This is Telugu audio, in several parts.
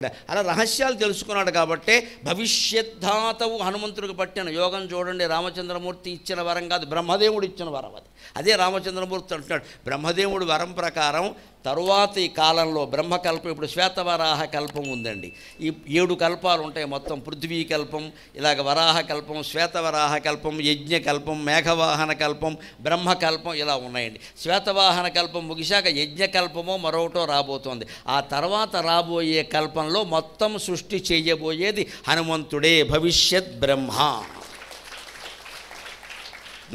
ఉంటాయి. అలా రహస్యాలు తెలుసుకున్నాడు కాబట్టి భవిష్యద్ధాతవు హనుమంతుడికి పట్టిన యోగం చూడండి. రామచంద్రమూర్తి ఇచ్చిన వరం కాదు, బ్రహ్మదేవుడు ఇచ్చిన వరం అది. అదే రామచంద్రమూర్తి అంటున్నాడు, బ్రహ్మదేవుడు వరం ప్రకారం తరువాత ఈ కాలంలో బ్రహ్మకల్పం, ఇప్పుడు శ్వేతవరాహ కల్పం ఉందండి. ఈ 7 కల్పాలు ఉంటాయి మొత్తం. పృథ్వీ కల్పం, ఇలాగ వరాహ కల్పం, శ్వేతవరాహ కల్పం, యజ్ఞకల్పం, మేఘవాహన కల్పం, బ్రహ్మకల్పం, ఇలా ఉన్నాయండి. శ్వేతవాహన కల్పం ముగిశాక యజ్ఞకల్పమో మరొకటో రాబోతోంది. ఆ తర్వాత రాబోయే కల్పంలో మొత్తం సృష్టి చేయబోయేది హనుమంతుడే, భవిష్యత్ బ్రహ్మ.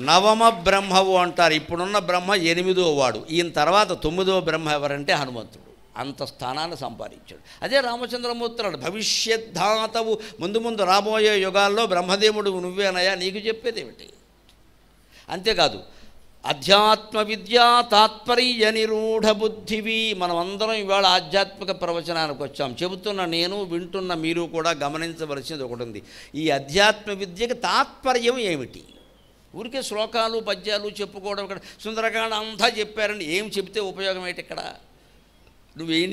నవమ బ్రహ్మవు అంటారు. ఇప్పుడున్న బ్రహ్మ 8వ వాడు. ఈయన తర్వాత 9వ బ్రహ్మ ఎవరంటే హనుమంతుడు. అంత స్థానాన్ని సంపాదించాడు. అదే రామచంద్రమూర్తి నాడు భవిష్యద్ధాతవు, ముందు ముందు రాబోయే యుగాల్లో బ్రహ్మదేవుడు నువ్వేనయా, నీకు చెప్పేదేమిటి. అంతేకాదు అధ్యాత్మ విద్యా తాత్పర్య నిరూఢ బుద్ధివి. మనం అందరం ఇవాళ ఆధ్యాత్మిక ప్రవచనానికి వచ్చాం. చెబుతున్న నేను, వింటున్న మీరు కూడా గమనించవలసింది ఒకటి ఉంది. ఈ అధ్యాత్మ విద్యకి తాత్పర్యం ఏమిటి? ఊరికే శ్లోకాలు పద్యాలు చెప్పుకోవడం, ఇక్కడ సుందరకాండ అంతా చెప్పారండి, ఏం చెప్తే ఉపయోగం ఏంటి? ఇక్కడ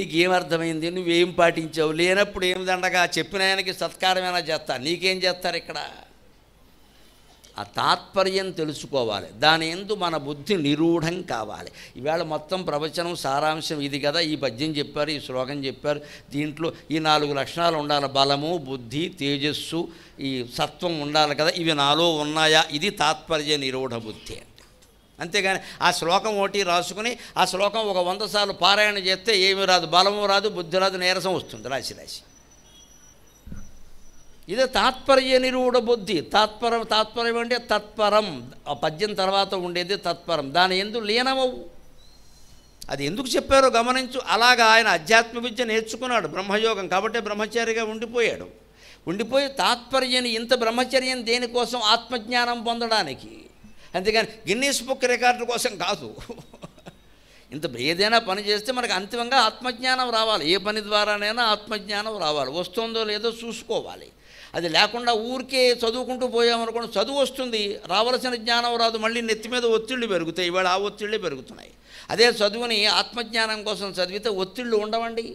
నీకేం అర్థమైంది, నువ్వేం పాటించావు? లేనప్పుడు ఏం దండగా, చెప్పిన ఆయనకి సత్కారమైనా చేస్తా, నీకేం చేస్తారు ఇక్కడ? ఆ తాత్పర్యం తెలుసుకోవాలి. దాని యందు మన బుద్ధి నిరూఢం కావాలి. ఈవేళ మొత్తం ప్రవచనం సారాంశం ఇది కదా. ఈ పద్యం చెప్పారు, ఈ శ్లోకం చెప్పారు, దీంట్లో ఈ 4 లక్షణాలు ఉండాలి. బలము, బుద్ధి, తేజస్సు, ఈ సత్వం ఉండాలి కదా. ఇవి నాలో ఉన్నాయా? ఇది తాత్పర్య నిరూఢ బుద్ధి అంటే. అంతేగాని ఆ శ్లోకం ఒకటి రాసుకుని ఆ శ్లోకం ఒక 100 సార్లు పారాయణ చేస్తే ఏమీ రాదు, బలము రాదు, బుద్ధి రాదు, నీరసం వస్తుంది రాసి రాసి. ఇదే తాత్పర్య నిరూఢ బుద్ధి. తాత్పర్యం అంటే తత్పరం. ఆ పద్యం తర్వాత ఉండేది తత్పరం. దాని ఎందు లీనమవు. అది ఎందుకు చెప్పారో గమనించు. అలాగా ఆయన అధ్యాత్మ విద్య నేర్చుకున్నాడు, బ్రహ్మయోగం. కాబట్టి బ్రహ్మచారిగా ఉండిపోయాడు. ఉండిపోయి తాత్పర్యాన్ని, ఇంత బ్రహ్మచర్యం దేనికోసం? ఆత్మజ్ఞానం పొందడానికి. అంతేగాని గిన్నీస్ బుక్ రికార్డుల కోసం కాదు. ఇంత ఏదైనా పని చేస్తే మనకు అంతిమంగా ఆత్మజ్ఞానం రావాలి. ఏ పని ద్వారానైనా ఆత్మజ్ఞానం రావాలి. వస్తుందో లేదో చూసుకోవాలి. అది లేకుండా ఊరికే చదువుకుంటూ పోయామనుకోండి, చదువు వస్తుంది, రావలసిన జ్ఞానం రాదు, మళ్ళీ నెత్తి మీద ఒత్తిళ్ళు పెరుగుతాయి. ఇవాళ ఆ ఒత్తిళ్ళే పెరుగుతున్నాయి. అదే చదువుని ఆత్మజ్ఞానం కోసం చదివితే ఒత్తిళ్ళు ఉండవండి.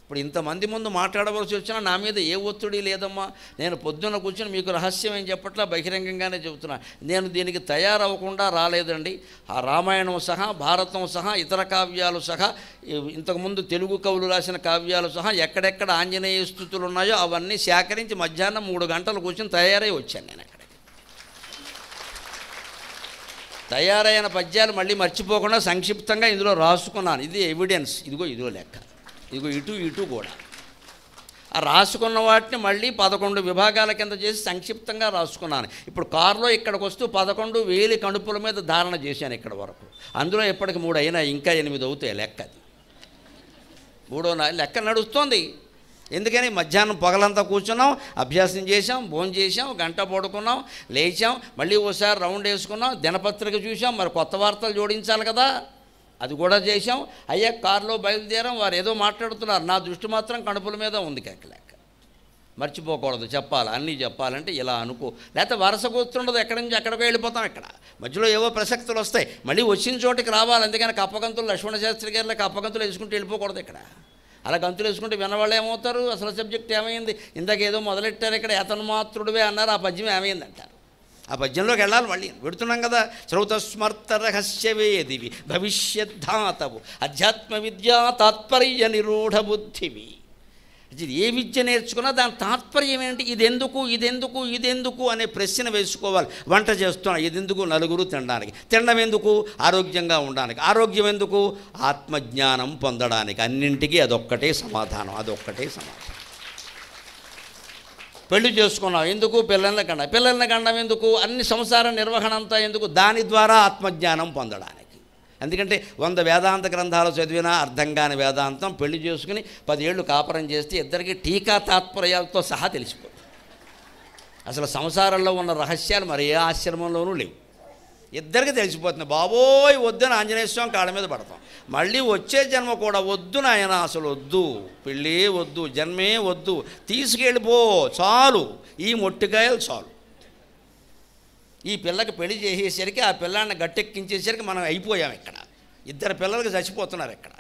ఇప్పుడు ఇంతమంది ముందు మాట్లాడవలసి వచ్చినా నా మీద ఏ ఒత్తిడి లేదమ్మా. నేను పొద్దున్న కూర్చొని మీకు రహస్యం ఏం చెప్పట్లా, బహిరంగంగానే చెబుతున్నా. నేను దీనికి తయారవ్వకుండా రాలేదండి. ఆ రామాయణం సహా, భారతం సహా, ఇతర కావ్యాలు సహా, ఇంతకుముందు తెలుగు కవులు రాసిన కావ్యాలు సహా, ఎక్కడెక్కడ ఆంజనేయ స్థుతులు ఉన్నాయో అవన్నీ సేకరించి మధ్యాహ్నం 3 గంటలు కూర్చొని తయారై వచ్చాను నేను అక్కడికి. తయారైన పద్యాలు మళ్ళీ మర్చిపోకుండా సంక్షిప్తంగా ఇందులో రాసుకున్నాను. ఇది ఎవిడెన్స్. ఇదిగో లెక్క, ఇదిగో ఇటు కూడా. ఆ రాసుకున్న వాటిని మళ్ళీ 11 విభాగాల కింద చేసి సంక్షిప్తంగా రాసుకున్నాను. ఇప్పుడు కారులో ఇక్కడికి వస్తూ 11,000 కణుపుల మీద ధారణ చేశాను ఇక్కడ వరకు. అందులో ఇప్పటికి 3 అయినా, ఇంకా 8 అవుతాయి లెక్క. అది 3వ లెక్క నడుస్తోంది. ఎందుకని మధ్యాహ్నం పగలంతా కూర్చున్నాం, అభ్యాసం చేసాం, భోజనం చేసాం, గంట పడుకున్నాం, లేచాం, మళ్ళీ ఓసారి రౌండ్ వేసుకున్నాం, దినపత్రిక చూసాం, మరి కొత్త వార్తలు జోడించాలి కదా, అది కూడా చేసాం. అయ్యా కారులో బయలుదేరాం, వారు ఏదో మాట్లాడుతున్నారు, నా దృష్టి మాత్రం కడుపుల మీద ఉంది. లెక్క మర్చిపోకూడదు, చెప్పాలి, అన్నీ చెప్పాలంటే ఇలా అనుకో. లేకపోతే వరుస కూర్చుండదు, ఎక్కడి నుంచి ఎక్కడికో వెళ్ళిపోతాం. ఇక్కడ మధ్యలో ఏవో ప్రసక్తులు వస్తాయి, మళ్ళీ వచ్చిన చోటికి రావాలి. అందుకని కప్పగంతులు లక్ష్మణ శాస్త్రి గారిలో కప్పగంతులు వేసుకుంటూ వెళ్ళిపోకూడదు. ఇక్కడ అలా గంతులు వేసుకుంటే వినవాళ్ళు ఏమవుతారు? అసలు సబ్జెక్ట్ ఏమైంది? ఇందాక ఏదో మొదలెట్టారు, ఇక్కడ యతన్మాత్రుడివే అన్నారు, ఆ పద్యం ఏమైంది అంటారు. ఆ పద్యంలోకి వెళ్ళాలి. మళ్ళీ పెడుతున్నాం కదా. శ్రౌతస్మర్త రహస్యవేదివి భవిష్యద్ధాతవు అధ్యాత్మ విద్యా తాత్పర్య నిరూఢ బుద్ధివి. ఏ విద్య నేర్చుకున్నా దాని తాత్పర్యం ఏంటి? ఇదెందుకు అనే ప్రశ్న వేసుకోవాలి. వంట చేస్తున్నా, ఇదెందుకు? నలుగురు తినడానికి. తినడం ఎందుకు? ఆరోగ్యంగా ఉండడానికి. ఆరోగ్యం ఎందుకు? ఆత్మజ్ఞానం పొందడానికి. అన్నింటికీ అదొక్కటే సమాధానం. పెళ్లి చేసుకున్నాం ఎందుకు? పిల్లల్ని కండం ఎందుకు? అన్ని సంసార నిర్వహణ అంతా ఎందుకు? దాని ద్వారా ఆత్మజ్ఞానం పొందడానికి. ఎందుకంటే 100 వేదాంత గ్రంథాలు చదివినా అర్థం కాని వేదాంతం పెళ్లి చేసుకుని 10 ఏళ్ళు కాపురం చేస్తే ఇద్దరికి టీకా తాత్పర్యాలతో సహా తెలిసిపోతుంది. అసలు సంసారంలో ఉన్న రహస్యాలు మరి ఏ ఆశ్రమంలోనూ లేవు. ఇద్దరికి తెలిసిపోతుంది. బాబోయ్ వద్దని ఆంజనేయ స్వామి కాళ్ళ మీద పడతాం. మళ్ళీ వచ్చే జన్మ కూడా వద్దు నాయన, అసలు వద్దు, పెళ్ళే వద్దు, జన్మే వద్దు, తీసుకెళ్ళిపో చాలు, ఈ మొట్టికాయలు చాలు. ఈ పిల్లకి పెళ్లి చేసేసరికి ఆ పిల్లాన్ని గట్టెక్కించేసరికి మనం అయిపోయాం. ఇక్కడ 2 పిల్లలకి చచ్చిపోతున్నారు. ఇక్కడ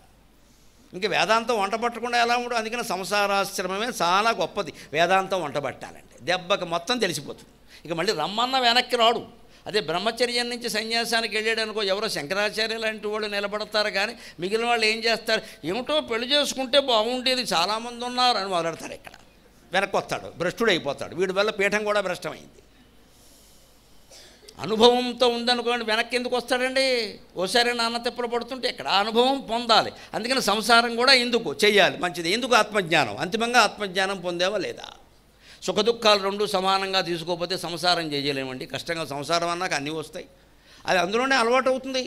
ఇంక వేదాంతం వంట పట్టకుండా ఎలా ఉండదు. అందుకని సంసారాశ్రమమే చాలా గొప్పది. వేదాంతం వంట పట్టాలంటే దెబ్బకి మొత్తం తెలిసిపోతుంది. ఇక మళ్ళీ రమ్మన్న వెనక్కి రాడు. అదే బ్రహ్మచర్యం నుంచి సన్యాసానికి వెళ్ళాడు అనుకో, ఎవరో శంకరాచార్య లాంటి వాళ్ళు నిలబడతారు, కానీ మిగిలిన వాళ్ళు ఏం చేస్తారు, ఏమిటో పెళ్లి చేసుకుంటే బాగుండేది, చాలామంది ఉన్నారు అని మొదలెడతారు. ఇక్కడ వెనక్కి వస్తాడు, భ్రష్టుడు అయిపోతాడు. వీడి వల్ల పీఠం కూడా భ్రష్టమైంది. అనుభవంతో ఉందనుకోండి, వెనక్కి ఎందుకు వస్తాడండి? ఓసారి నాన్న తిప్పలు పడుతుంటే ఇక్కడ అనుభవం పొందాలి. అందుకని సంసారం కూడా ఎందుకు చెయ్యాలి, మంచిది. ఎందుకు ఆత్మజ్ఞానం, అంతిమంగా ఆత్మజ్ఞానం పొందేవా లేదా? సుఖదుఖాలు రెండు సమానంగా తీసుకోకపోతే సంసారం చేయలేమండి. కష్టంగా సంసారం అన్నాక అన్నీ వస్తాయి, అది అందులోనే అలవాటు అవుతుంది.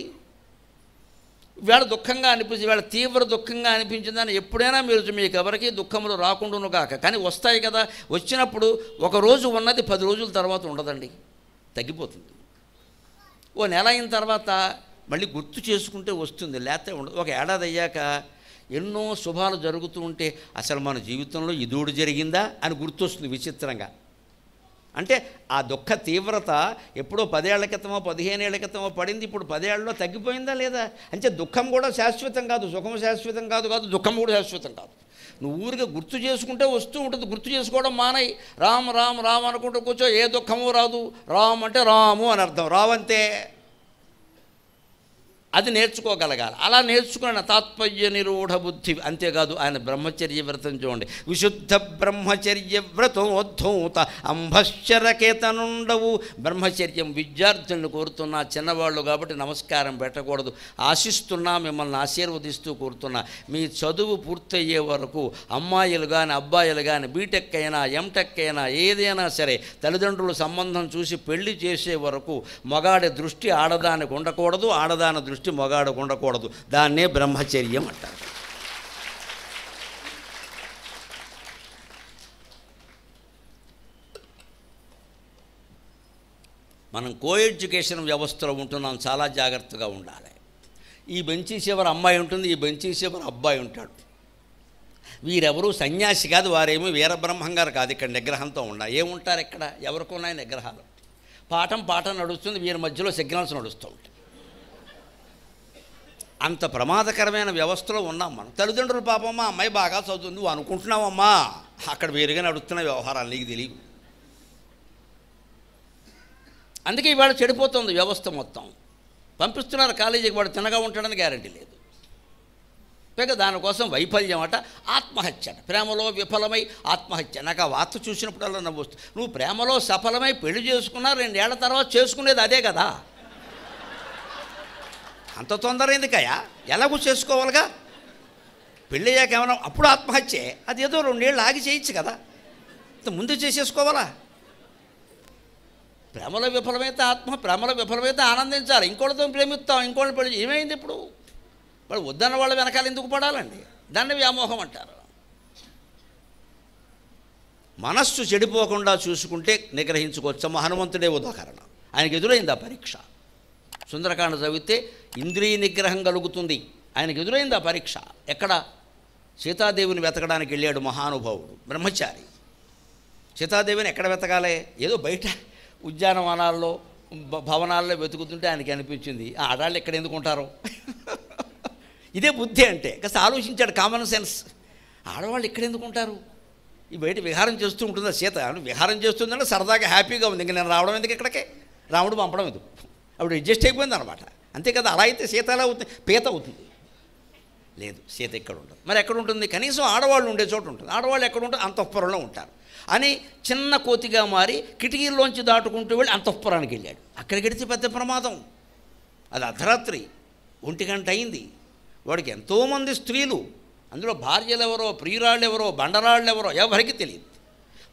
ఇవాళ దుఃఖంగా అనిపించి, ఇవాళ తీవ్ర దుఃఖంగా అనిపించిందని ఎప్పుడైనా మీరు మీకు ఎవరికి దుఃఖములు రాకుండాను కాక, కానీ వస్తాయి కదా. వచ్చినప్పుడు ఒకరోజు ఉన్నది 10 రోజుల తర్వాత ఉండదండి, తగ్గిపోతుంది. ఓ నెల అయిన తర్వాత మళ్ళీ గుర్తు చేసుకుంటే వస్తుంది, లేకపోతే ఉండదు. ఒక ఏడాది అయ్యాక ఎన్నో శుభాలు జరుగుతూ ఉంటే అసలు మన జీవితంలో ఇదోడు జరిగిందా అని గుర్తొస్తుంది విచిత్రంగా. అంటే ఆ దుఃఖ తీవ్రత ఎప్పుడో 10 ఏళ్ల క్రితమో 15 ఏళ్ల క్రితమో పడింది, ఇప్పుడు 10 ఏళ్లలో తగ్గిపోయిందా లేదా? అంటే దుఃఖం కూడా శాశ్వతం కాదు, సుఖం శాశ్వతం కాదు, దుఃఖం కూడా శాశ్వతం కాదు. నువ్వు ఊరిగా గుర్తు చేసుకుంటే వస్తూ ఉంటుంది. గుర్తు చేసుకోవడం మానేయి. రామ్ రామ్ రామ్ అనుకుంటూ కూర్చో, ఏ దుఃఖము రాదు. రామ్ అంటే రాము అని అర్థం, రావంతే. అది నేర్చుకోగలగాలి. అలా నేర్చుకున్న తాత్పర్య నిరూఢ బుద్ధి. అంతేకాదు ఆయన బ్రహ్మచర్య వ్రతం చూడండి. విశుద్ధ బ్రహ్మచర్య వ్రతోద్ధూత అంభశ్చరకేతనుండవు. బ్రహ్మచర్యం విద్యార్థులను కోరుతున్నా, చిన్నవాళ్ళు కాబట్టి నమస్కారం పెట్టకూడదు, ఆశిస్తున్నా, మిమ్మల్ని ఆశీర్వదిస్తూ కోరుతున్నా. మీ చదువు పూర్తయ్యే వరకు అమ్మాయిలు కానీ అబ్బాయిలు కానీ బీటెక్ అయినా ఎంటెక్ అయినా ఏదైనా సరే తల్లిదండ్రుల సంబంధం చూసి పెళ్లి చేసే వరకు మగాడి దృష్టి ఆడదానికి ఉండకూడదు, ఆడదాని దృష్టి మగాడికి ఉండకూడదు. దాన్నే బ్రహ్మచర్యం అంటారు. మనం కోఎడ్యుకేషన్ వ్యవస్థలో ఉంటున్నాం, చాలా జాగ్రత్తగా ఉండాలి. ఈ బెంచీ చివర అమ్మాయి ఉంటుంది, ఈ బెంచీ చివర అబ్బాయి ఉంటాడు. వీరెవరూ సన్యాసి కాదు, వారేమో వీరబ్రహ్మంగారు కాదు. ఇక్కడ నిగ్రహంతో ఉండాలి. ఏముంటారు ఇక్కడ? ఎవరికి ఉన్నాయి నిగ్రహాలు? పాఠం నడుస్తుంది, వీరి మధ్యలో సిగ్నల్స్ నడుస్తూ ఉంటాయి. అంత ప్రమాదకరమైన వ్యవస్థలో ఉన్నాం మనం. తల్లిదండ్రులు పాపమ్మా అమ్మాయి బాగా చదువుతుంది, నువ్వు అనుకుంటున్నావమ్మా, అక్కడ వేరుగా నడుస్తున్న వ్యవహారాలు నీకు తెలియదు. అందుకే ఇవాళ చెడిపోతుంది వ్యవస్థ మొత్తం. పంపిస్తున్నారు కాలేజీకి, వాడు తినగా ఉంటాడని గ్యారంటీ లేదు. పైగా దానికోసం వైఫల్యం అట, ఆత్మహత్య అట. ప్రేమలో విఫలమై ఆత్మహత్య. నాకు ఆ వార్త చూసినప్పుడల్లా నవ్వొస్తుంది. నువ్వు ప్రేమలో సఫలమై పెళ్లి చేసుకున్నా 2 ఏళ్ల తర్వాత చేసుకునేది అదే కదా. అంత తొందర ఎందుకయ్యా? ఎలాగూ చేసుకోవాలిగా. పెళ్ళి అయ్యాక ఏమన్నా అప్పుడు ఆత్మహత్యే, అది ఏదో 2 ఏళ్ళు ఆగి చేయొచ్చు కదా, ముందు చేసేసుకోవాలా? ప్రేమలో విఫలమైతే ప్రేమలో విఫలమైతే ఆనందించాలి. ఇంకోటితో ప్రేమిస్తాం, ఇంకోటి పెళ్లి. ఏమైంది ఇప్పుడు? వాళ్ళు వద్దన్న వాళ్ళ వెనకాల ఎందుకు పడాలండి? దాన్ని వ్యామోహం అంటారు. మనస్సు చెడిపోకుండా చూసుకుంటే నిగ్రహించుకోవచ్చు. హనుమంతుడే ఉదాహరణ. ఆయనకు ఎదురైంది ఆ పరీక్ష. సుందరకాండ చదివితే ఇంద్రియ నిగ్రహం కలుగుతుంది. ఆయనకు ఎదురైంది ఆ పరీక్ష. ఎక్కడ? సీతాదేవిని వెతకడానికి వెళ్ళాడు మహానుభావుడు, బ్రహ్మచారి. సీతాదేవిని ఎక్కడ వెతకాలి? ఏదో బయట ఉద్యానవనాల్లో భవనాల్లో వెతుకుతుంటే ఆయనకి అనిపించింది, ఆడాళ్ళు ఎక్కడ ఎందుకు ఉంటారో. ఇదే బుద్ధి అంటే. కాస్త ఆలోచించాడు, కామన్ సెన్స్. ఆడవాళ్ళు ఎక్కడ ఎందుకు ఉంటారు? ఈ బయట విహారం చేస్తూ ఉంటుందా సీత? విహారం చేస్తుందంటే సరదాగా హ్యాపీగా ఉంది. ఇంక నేను రావడం ఎందుకు ఇక్కడికే, రాముడు పంపడం ఎందుకు? అప్పుడు అడ్జస్ట్ అయిపోయింది అనమాట. అంతే కదా. అలా అయితే సీత ఎలా అవుతుంది? పీత అవుతుంది. లేదు, సీత ఎక్కడ ఉండదు. మరి ఎక్కడ ఉంటుంది? కనీసం ఆడవాళ్ళు ఉండే చోటు ఉంటుంది. ఆడవాళ్ళు ఎక్కడ ఉంటారు? అంతఃపురంలో ఉంటారు అని చిన్న కోతిగా మారి కిటికీల్లోంచి దాటుకుంటూ వెళ్ళి అంతఃపురానికి వెళ్ళాడు. అక్కడికి వెడితే పెద్ద ప్రమాదం. అది అర్ధరాత్రి 1 గంట అయింది. వాడికి ఎంతోమంది స్త్రీలు, అందులో భార్యలు ఎవరో, ప్రియురాళ్ళు ఎవరో, బండరాళ్ళు ఎవరో ఎవరికి తెలియదు.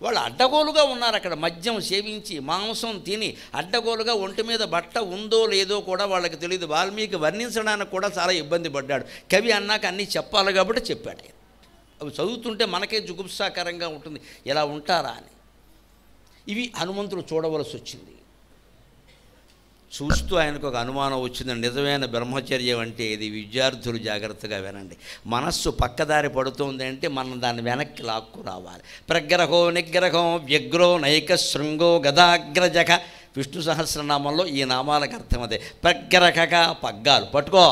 వాళ్ళు అడ్డగోలుగా ఉన్నారు అక్కడ. మద్యం సేవించి మాంసం తిని అడ్డగోలుగా ఒంటి మీద బట్ట ఉందో లేదో కూడా వాళ్ళకి తెలియదు. వాల్మీకి వర్ణించడానికి కూడా చాలా ఇబ్బంది పడ్డాడు. కవి అన్నాక అన్నీ చెప్పాలి కాబట్టి చెప్పాడు. అవి చదువుతుంటే మనకే జుగుప్సాకరంగా ఉంటుంది, ఎలా ఉంటారా అని. ఇవి హనుమంతుడు చూడవలసి వచ్చింది. చూస్తూ ఆయనకు ఒక అనుమానం వచ్చింది. నిజమైన బ్రహ్మచర్యం అంటే ఇది. విద్యార్థులు జాగ్రత్తగా వినండి. మనస్సు పక్కదారి పడుతుంది అంటే మనం దాన్ని వెనక్కి లాక్కు రావాలి. ప్రగ్రహో నిగ్రహం వ్యగ్రో నైక శృంగో గదాగ్రజక. విష్ణు సహస్రనామంలో ఈ నామాలకు అర్థం అదే. ప్రగ్రహక పగ్గాలు పట్టుకో,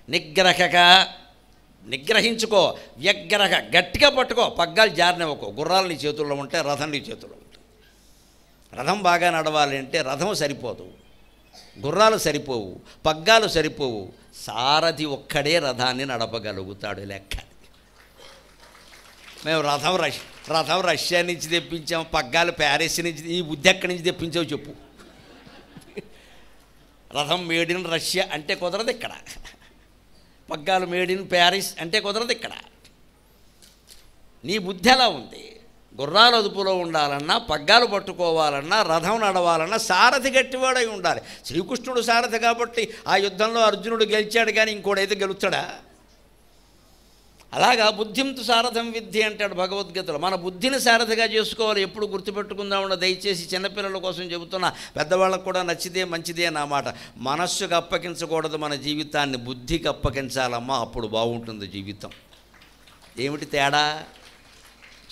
నిగ్రహక నిగ్రహించుకో. వ్యగ్రహ, గట్టిగా పట్టుకో, పగ్గాలు జారినవ్వకో. గుర్రాలు నీ చేతుల్లో ఉంటే రథం నీ చేతుల్లో ఉంటుంది. రథం బాగా నడవాలి అంటే రథం సరిపోదు, గుర్రాలు సరిపోవు, పగ్గాలు సరిపోవు, సారథి ఒక్కడే రథాన్ని నడపగలుగుతాడు లెక్క. మేము రథం రష్యా నుంచి తెప్పించాం, పగ్గాలు ప్యారిస్ నుంచి. ఈ బుద్ధి ఎక్కడి నుంచి తెప్పించావు చెప్పు. రథం మేడ్ ఇన్ రష్యా అంటే కుదరదు ఇక్కడ, పగ్గాలు మేడ్ ఇన్ ప్యారిస్ అంటే కుదరదు ఇక్కడ. నీ బుద్ధి ఎలా ఉంది? గుర్రాలు అదుపులో ఉండాలన్నా, పగ్గాలు పట్టుకోవాలన్నా, రథం నడవాలన్నా సారథి గట్టివాడై ఉండాలి. శ్రీకృష్ణుడు సారథి కాబట్టి ఆ యుద్ధంలో అర్జునుడు గెలిచాడు, కానీ ఇంకోడైతే గెలుస్తాడా? అలాగా బుద్ధింతు సారథం విద్ధి అంటాడు భగవద్గీతలో. మన బుద్ధిని సారథిగా చేసుకోవాలి. ఎప్పుడు గుర్తుపెట్టుకుందామన్న, దయచేసి చిన్నపిల్లల కోసం చెబుతున్నా, పెద్దవాళ్ళకు కూడా నచ్చితే మంచిదే నా మాట. మనస్సుకు అప్పగించకూడదు మన జీవితాన్ని, బుద్ధికి అప్పగించాలమ్మా, అప్పుడు బాగుంటుంది జీవితం. ఏమిటి తేడా?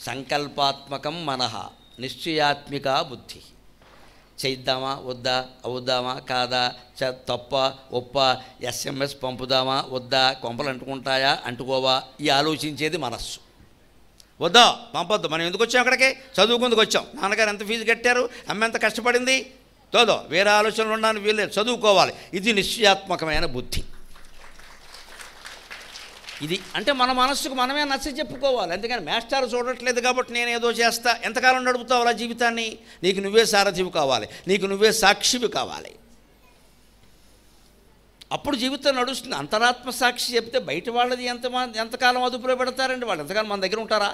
సంకల్పాత్మకం మనః, నిశ్చయాత్మిక బుద్ధి. చేద్దామా వద్దా, అవుద్దామా కాదా, తప్ప ఒప్ప, SMS పంపుదామా వద్దా, కొంపలు అంటుకుంటాయా అంటుకోవా, ఈ ఆలోచించేది మనస్సు. వద్దా, పంపొద్దు, మనం ఎందుకు వచ్చాం అక్కడికి? చదువుకుందుకు వచ్చాం. నాన్నగారు ఎంత ఫీజు కట్టారు, అమ్మ ఎంత కష్టపడింది, తోదో వేరే ఆలోచనలు ఉండడానికి వీల్లేదు, చదువుకోవాలి. ఇది నిశ్చయాత్మకమైన బుద్ధి. ఇది అంటే మన మనస్సుకు మనమే నచ్చ చెప్పుకోవాలి. అందుకని మేస్టార్ చూడట్లేదు కాబట్టి నేను ఏదో చేస్తా. ఎంతకాలం నడుపుతావు అలా జీవితాన్ని? నీకు నువ్వే సారథివి కావాలి, నీకు నువ్వే సాక్షివి కావాలి. అప్పుడు జీవితం నడుస్తుంది. అంతరాత్మ సాక్షి చెప్తే బయట వాళ్ళది ఎంతకాలం అదుపులో పెడతారండి? వాళ్ళు ఎంతకాలం మన దగ్గర ఉంటారా?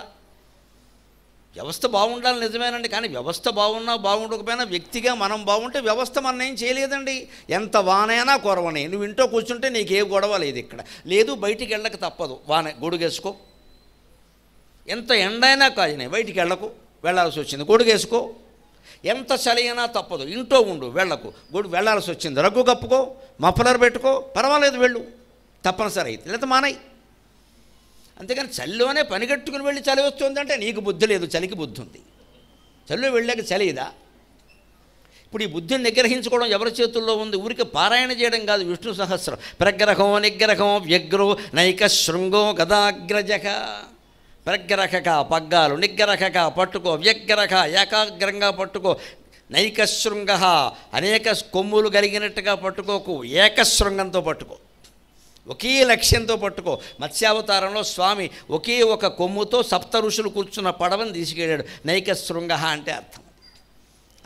వ్యవస్థ బాగుండాలి నిజమేనండి, కానీ వ్యవస్థ బాగున్నా బాగుండకపోయినా వ్యక్తిగా మనం బాగుంటే వ్యవస్థ మనం ఏం చేయలేదండి. ఎంత వానైనా కొరవని, నువ్వు ఇంట్లో కూర్చుంటే నీకే గొడవ లేదు. ఇక్కడ లేదు, బయటికి వెళ్ళక తప్పదు. వాన గొడుగేసుకో. ఎంత ఎండైనా కాజనే, బయటికి వెళ్ళాల్సి వచ్చింది, గొడుగేసుకో. ఎంత చలి అయినా తప్పదు, ఇంట్లో ఉండు, వెళ్ళాల్సి వచ్చింది, రగ్గు కప్పుకో, మఫలర్ పెట్టుకో, పర్వాలేదు, వెళ్ళు, తప్పనిసరి అయితే, లేకపోతే మానై. అంతేగాని చలిలోనే పనిగట్టుకుని వెళ్ళి చలి వస్తుందంటే నీకు బుద్ధి లేదు, చలికి బుద్ధి ఉంది. చలిలో వెళ్ళాక చలిదా? ఇప్పుడు ఈ బుద్ధిని నిగ్రహించుకోవడం ఎవరి చేతుల్లో ఉంది? ఊరికి పారాయణ చేయడం కాదు. విష్ణు సహస్రం, ప్రగ్రహం నిగ్రహం వ్యగ్రో నైక శృంగో గదాగ్రజక. ప్రగ్రహక పగ్గాలు, నిగ్రహక పట్టుకో, వ్యగ్రహ ఏకాగ్రంగా పట్టుకో, నైకశృంగ అనేక కొమ్ములు కలిగినట్టుగా పట్టుకోకు, ఏకశృంగంతో పట్టుకో, ఒకే లక్ష్యంతో పట్టుకో. మత్స్యావతారంలో స్వామి ఒకే ఒక కొమ్ముతో సప్త ఋషులు కూర్చున్న పడవని తీసుకెళ్ళాడు. నైకశృంగ అంటే అర్థం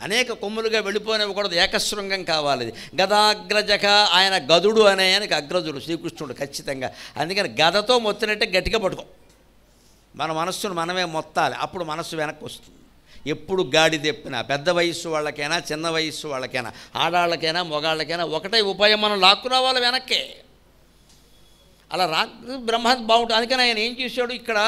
అనేక కొమ్ములుగా వెళ్ళిపోనివ్వకూడదు, ఏకశృంగం కావాలి. గదాగ్రజక, ఆయన గదుడు అనే ఆయనకి అగ్రజుడు శ్రీకృష్ణుడు ఖచ్చితంగా. అందుకని గదతో మొత్తినట్టే గట్టిగా పట్టుకో. మన మనస్సును మనమే మొత్తాలి, అప్పుడు మనస్సు వెనక్కి వస్తుంది. ఎప్పుడు గాడి తెప్పినా, పెద్ద వయస్సు వాళ్ళకైనా చిన్న వయస్సు వాళ్ళకైనా, ఆడాళ్ళకైనా మొగాళ్ళకైనా ఒకటే ఉపాయం, మనం లాక్కు రావాలి వెనక్కే. అలా బ్రహ్మ బాగుంటుంది. అందుకని ఆయన ఏం చేశాడు, ఇక్కడ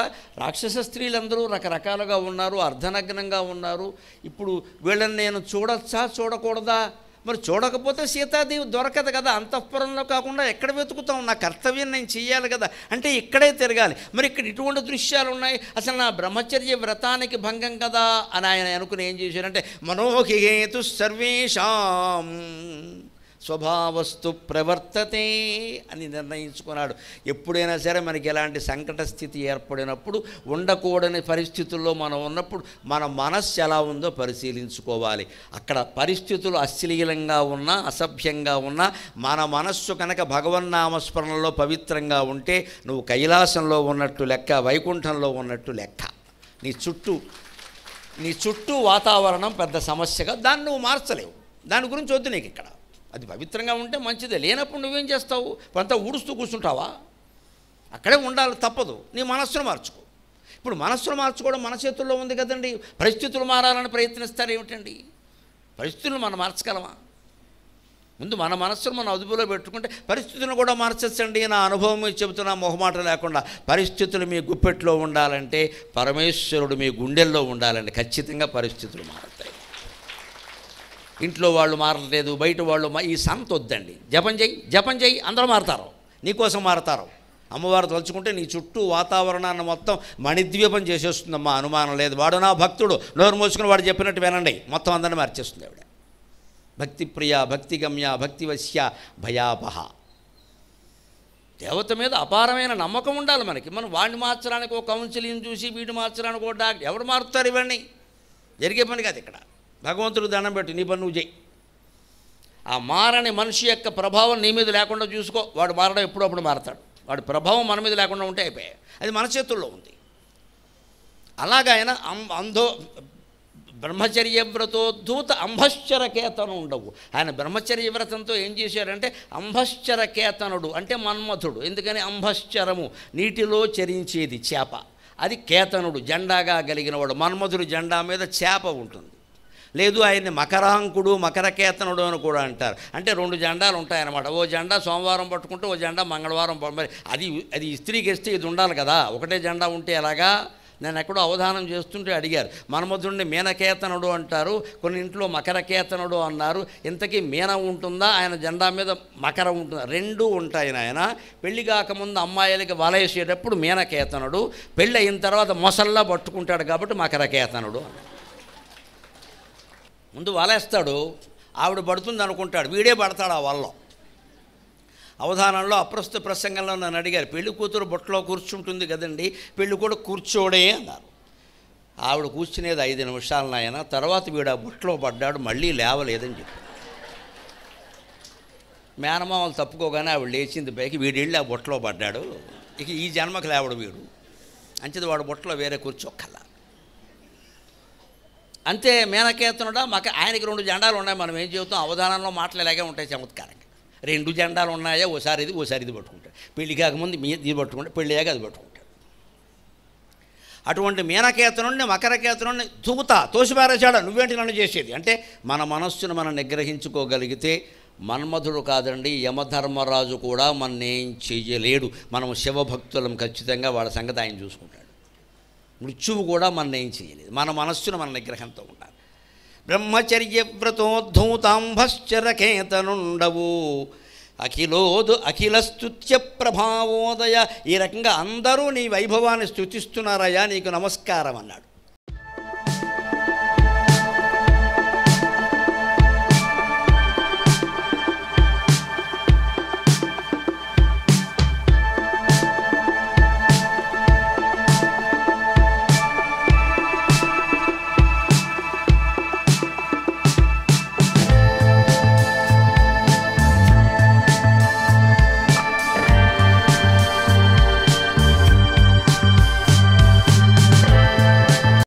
రాక్షస స్త్రీలందరూ రకరకాలుగా ఉన్నారు, అర్ధనగ్నంగా ఉన్నారు. ఇప్పుడు వీళ్ళని నేను చూడొచ్చా చూడకూడదా? మరి చూడకపోతే సీతాదేవి దొరకదు కదా. అంతఃపురంలో కాకుండా ఎక్కడ వెతుకుతాం? నా కర్తవ్యం నేను చెయ్యాలి కదా. అంటే ఇక్కడే తిరగాలి. మరి ఇక్కడ ఇటువంటి దృశ్యాలు ఉన్నాయి, అసలు నా బ్రహ్మచర్య వ్రతానికి భంగం కదా అని ఆయన అనుకుని ఏం చేశారంటే, మనోహేతు సర్వేషాం స్వభావస్తు ప్రవర్తతే అని నిర్ణయించుకున్నాడు. ఎప్పుడైనా సరే మనకి ఎలాంటి సంకట స్థితి ఏర్పడినప్పుడు, ఉండకూడని పరిస్థితుల్లో మనం ఉన్నప్పుడు మన మనస్సు ఎలా ఉందో పరిశీలించుకోవాలి. అక్కడ పరిస్థితులు అశ్లీలంగా ఉన్నా, అసభ్యంగా ఉన్నా, మన మనస్సు కనుక భగవన్నామస్మరణలో పవిత్రంగా ఉంటే నువ్వు కైలాసంలో ఉన్నట్టు లెక్క, వైకుంఠంలో ఉన్నట్టు లెక్క. నీ చుట్టూ వాతావరణం పెద్ద సమస్యగా, దాన్ని నువ్వు మార్చలేవు. దాని గురించి వద్దు నీకు. ఇక్కడ అది పవిత్రంగా ఉంటే మంచిదే, లేనప్పుడు నువ్వేం చేస్తావు? అంతా ఊడుస్తూ కూర్చుంటావా? అక్కడే ఉండాలి, తప్పదు. నీ మనస్సును మార్చుకో. ఇప్పుడు మనస్సును మార్చుకోవడం మన చేతుల్లో ఉంది కదండి. పరిస్థితులు మారాలని ప్రయత్నిస్తారు ఏమిటండి? పరిస్థితులను మనం మార్చగలమా? ముందు మన మనస్సును మనం అదుపులో పెట్టుకుంటే పరిస్థితులను కూడా మార్చచ్చండి. నా అనుభవం చెబుతున్నా మొహమాట లేకుండా. పరిస్థితులు మీ గుప్పెట్లో ఉండాలంటే పరమేశ్వరుడు మీ గుండెల్లో ఉండాలండి. ఖచ్చితంగా పరిస్థితులు మారుతాయి. ఇంట్లో వాళ్ళు మారలేదు, బయట వాళ్ళు ఈ సంత వద్దండి. జపం చేయి, అందరూ మారతారు, నీకోసం మారతారు. అమ్మవారు తలుచుకుంటే నీ చుట్టూ వాతావరణాన్ని మొత్తం మణిద్వీపం చేసేస్తుందమ్మా, అనుమానం లేదు. వాడు నా భక్తుడు, నోరు మోసుకుని వాడు చెప్పినట్టు వినండి, మొత్తం అందరినీ మార్చేస్తుంది ఆవిడ. భక్తి ప్రియ, భక్తి గమ్య, భక్తివశ్య, భయాపహ. దేవత మీద అపారమైన నమ్మకం ఉండాలి మనకి. మనం వాడిని మార్చడానికి ఒక కౌన్సిలింగ్ చూసి వీడిని మార్చడానికి ఒక డాక్టర్ ఎవరు మారుతారు? ఇవన్నీ జరిగే పని కాదు. ఇక్కడ భగవంతుడు దండం పెట్టి నీ పని నువ్వు చేయి. ఆ మారని మనిషి యొక్క ప్రభావం నీ మీద లేకుండా చూసుకో. వాడు మారడం ఎప్పుడప్పుడు మారతాడు. వాడి ప్రభావం మన మీద లేకుండా ఉంటే అయిపోయాయి. అది మన చేతుల్లో ఉంది. అలాగా ఆయన అంధో బ్రహ్మచర్య వ్రతోద్ధూత అంభశ్చరకేతను ఉండవు. ఆయన బ్రహ్మచర్య వ్రతంతో ఏం చేశాడంటే అంభశ్చరకేతనుడు అంటే మన్మథుడు. ఎందుకని అంభశ్చరము నీటిలో చరించేది చేప, అది కేతనుడు జెండాగా కలిగినవాడు. మన్మథుడు జెండా మీద చేప ఉంటుంది. లేదు ఆయన్ని మకరాంకుడు మకరకేతనుడు అని కూడా అంటారు. అంటే 2 జెండాలు ఉంటాయన్నమాట. ఓ జెండా సోమవారం పట్టుకుంటే ఓ జెండా మంగళవారం. మరి అది ఇస్త్రీకి ఇస్తే ఇది ఉండాలి కదా. ఒకటే జెండా ఉంటే ఎలాగా? నేను ఎక్కడో అవధానం చేస్తుంటే అడిగారు. మన్మధుడిని మీనకేతనుడు అంటారు, కొన్ని ఇంట్లో మకరకేతనుడు అన్నారు. ఇంతకీ మీన ఉంటుందా, ఆయన జెండా మీద మకర ఉంటుందా? 2 ఉంటాయి. ఆయన పెళ్లి కాకముందు అమ్మాయిలకి వలేసేటప్పుడు మీనకేతనుడు, పెళ్ళి అయిన తర్వాత మొసల్లా పట్టుకుంటాడు కాబట్టి మకరకేతనుడు. ముందు వలేస్తాడు, ఆవిడ పడుతుంది అనుకుంటాడు, వీడే పడతాడు ఆ వల్ల. అవధానంలో అప్రస్తుత ప్రసంగంలో నన్ను అడిగారు, పెళ్లి కూతురు బొట్టలో కూర్చుంటుంది కదండి, పెళ్లి కూడా కూర్చోడే అన్నారు. ఆవిడ కూర్చునేది 5 నిమిషాలు నాయన, తర్వాత వీడు ఆ బొట్టలో పడ్డాడు, మళ్ళీ లేవలేదని చెప్పి. మేనమామలు తప్పుకోగానే ఆవిడ లేచింది పైకి, వీడు వెళ్ళి ఆ బొట్టలో పడ్డాడు, ఇక ఈ జన్మకు లేవడు వీడు అంచేది, వాడు బొట్టలో వేరే కూర్చోక్కల. అంతే మేనకేతనుడా ఆయనకి 2 జెండాలు ఉన్నాయి. మనం ఏం చెబుతాం, అవధానంలో మాటలు ఇలాగే ఉంటాయి చమత్కారంగా. 2 జెండాలు ఉన్నాయా, ఓసారి ఇది పట్టుకుంటాడు. పెళ్లి కాకముందు ఇది పట్టుకుంటాడు, పెళ్ళి అయ్యాక అది పట్టుకుంటాడు. అటువంటి మీనకేతనుడిని మకరకేతనుడిని తోసిపారేశాడు. నువ్వేంటి నన్ను చేసేది అంటే, మన మనస్సును మనం నిగ్రహించుకోగలిగితే మన్మధుడు కాదండి, యమధర్మరాజు కూడా మన్నేం చెయ్యలేడు. మనం శివభక్తులం, ఖచ్చితంగా వాళ్ళ సంగతి ఆయన చూసుకుంటాడు. మృత్యువు కూడా మన్నేం చేయలేదు. మన మనస్సును మన నిగ్రహంతో ఉండాలి. బ్రహ్మచర్య వ్రతోద్ధూతాంభశ్చరకేతనుండవు అఖిల స్తుత్య ప్రభావోదయ. ఈ రకంగా అందరూ నీ వైభవాన్ని స్తుతిస్తున్నారయ్యా, నీకు నమస్కారం అన్నాడు.